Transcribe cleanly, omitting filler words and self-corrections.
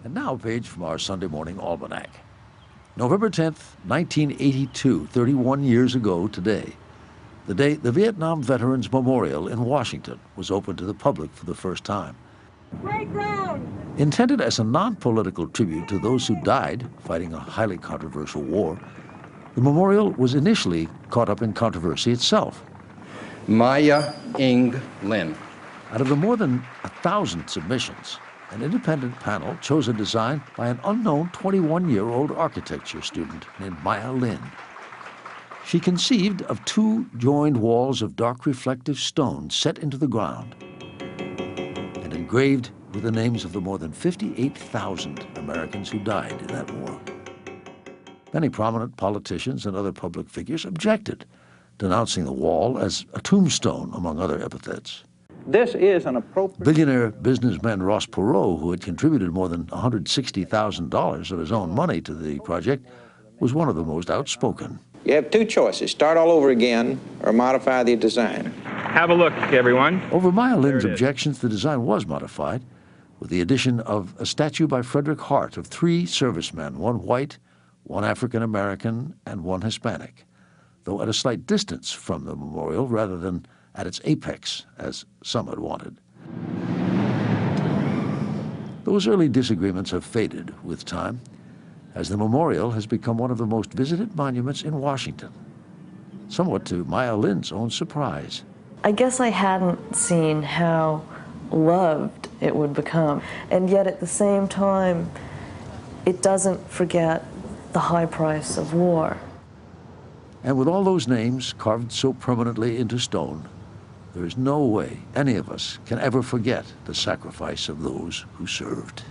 And now a page from our Sunday morning almanac. November 10th, 1982, 31 years ago today, the day the Vietnam Veterans Memorial in Washington was opened to the public for the first time. Playground! Intended as a non-political tribute to those who died fighting a highly controversial war, the memorial was initially caught up in controversy itself. Maya Ing Lin. Out of the more than 1,000 submissions, an independent panel chose a design by an unknown 21-year-old architecture student named Maya Lin. She conceived of two joined walls of dark reflective stone set into the ground and engraved with the names of the more than 58,000 Americans who died in that war. Many prominent politicians and other public figures objected, denouncing the wall as a tombstone, among other epithets. This is an appropriate... Billionaire businessman Ross Perot, who had contributed more than $160,000 of his own money to the project, was one of the most outspoken. You have two choices, start all over again or modify the design. Have a look, everyone. Over Maya Lin's objections, the design was modified with the addition of a statue by Frederick Hart of three servicemen, one white, one African-American, and one Hispanic, though at a slight distance from the memorial rather than at its apex, as some had wanted. Those early disagreements have faded with time, as the memorial has become one of the most visited monuments in Washington, somewhat to Maya Lin's own surprise. I guess I hadn't seen how loved it would become, and yet at the same time, it doesn't forget the high price of war. And with all those names carved so permanently into stone, there is no way any of us can ever forget the sacrifice of those who served.